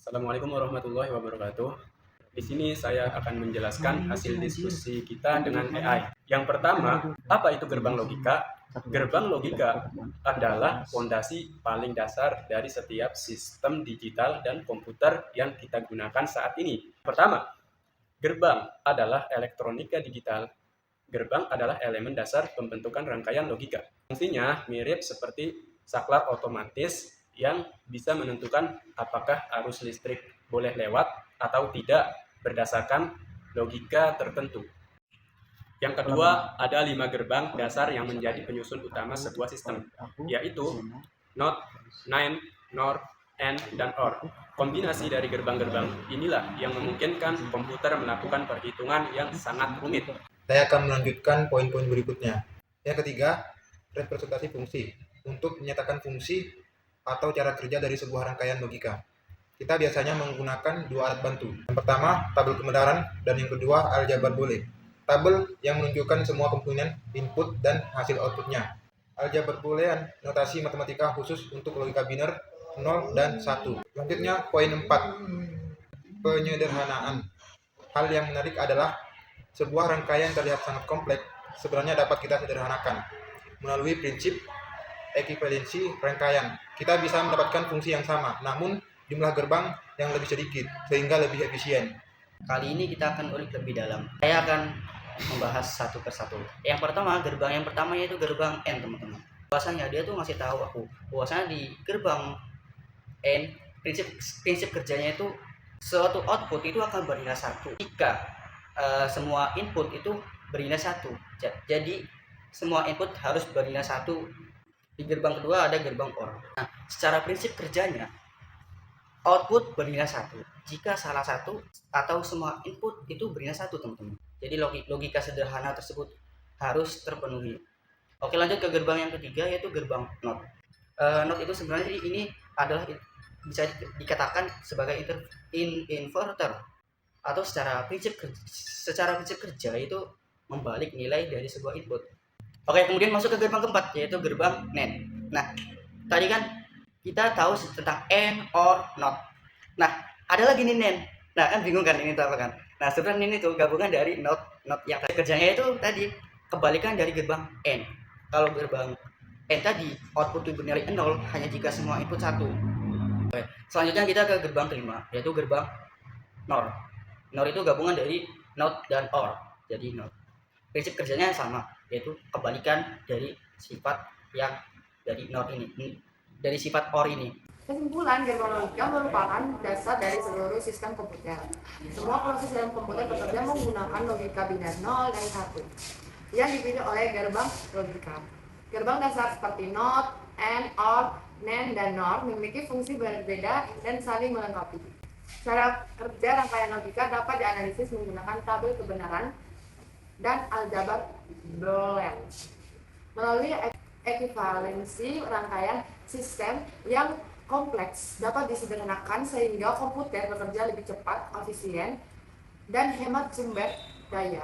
Assalamualaikum warahmatullahi wabarakatuh. Di sini saya akan menjelaskan hasil diskusi kita dengan AI. Yang pertama, apa itu gerbang logika? Gerbang logika adalah fondasi paling dasar dari setiap sistem digital dan komputer yang kita gunakan saat ini. Pertama, gerbang adalah elektronika digital. Gerbang adalah elemen dasar pembentukan rangkaian logika. Fungsinya mirip seperti saklar otomatis yang bisa menentukan apakah arus listrik boleh lewat atau tidak berdasarkan logika tertentu. Yang kedua, ada 5 gerbang dasar yang menjadi penyusun utama sebuah sistem, yaitu NOT, NAND, NOR, AND, dan OR. Kombinasi dari gerbang-gerbang inilah yang memungkinkan komputer melakukan perhitungan yang sangat rumit. Saya akan melanjutkan poin-poin berikutnya. Yang ketiga, representasi fungsi. Untuk menyatakan fungsi atau cara kerja dari sebuah rangkaian logika, kita biasanya menggunakan dua alat bantu. Yang pertama, tabel kebenaran, dan yang kedua, aljabar boolean. Tabel yang menunjukkan semua komponen input dan hasil outputnya. Aljabar boolean, notasi matematika khusus untuk logika biner 0 dan 1. Selanjutnya, poin 4, penyederhanaan. Hal yang menarik adalah sebuah rangkaian terlihat sangat kompleks sebenarnya dapat kita sederhanakan. Melalui prinsip ekivalensi rangkaian, kita bisa mendapatkan fungsi yang sama, namun jumlah gerbang yang lebih sedikit, sehingga lebih efisien. Kali ini kita akan ulik lebih dalam. Saya akan membahas satu persatu. Yang pertama, gerbang yang pertama yaitu gerbang N, teman-teman. Bahwasanya dia tuh ngasih tahu aku bahwasanya di gerbang N prinsip kerjanya itu suatu output itu akan bernilai 1 jika semua input itu bernilai 1. Jadi semua input harus bernilai 1. Di gerbang kedua ada gerbang OR. Nah, secara prinsip kerjanya output bernilai 1 jika salah satu atau semua input itu bernilai 1, teman-teman. Jadi logika sederhana tersebut harus terpenuhi. Oke, lanjut ke gerbang yang ketiga yaitu gerbang NOT. NOT itu sebenarnya ini adalah bisa dikatakan sebagai inverter, atau secara prinsip kerja itu membalik nilai dari sebuah input. Oke, kemudian masuk ke gerbang keempat yaitu gerbang NAND. Nah, tadi kan kita tahu tentang AND, OR, NOT. Nah, ada lagi nih NAND. Nah, kan bingung kan ini apa kan? Nah, sebenarnya ini tuh gabungan dari NOT yang kerjanya itu tadi kebalikan dari gerbang AND. Kalau gerbang AND tadi output itu bernilai 0 hanya jika semua input 1. Oke, selanjutnya kita ke gerbang kelima yaitu gerbang NOR. NOR itu gabungan dari NOT dan OR. Jadi NOR. Prinsip kerjanya sama, yaitu kebalikan dari sifat yang dari NOR ini, dari sifat OR ini. Kesimpulan, gerbang logika merupakan dasar dari seluruh sistem komputer. Semua proses dalam komputer bekerja menggunakan logika biner 0 dan 1 yang dipilih oleh gerbang logika. Gerbang dasar seperti NOT, AND, OR, NAND, dan NOR memiliki fungsi berbeda dan saling melengkapi. Cara kerja rangkaian logika dapat dianalisis menggunakan tabel kebenaran dan aljabar boolean. Melalui ekivalensi rangkaian sistem yang kompleks dapat disederhanakan sehingga komputer bekerja lebih cepat, efisien, dan hemat sumber daya.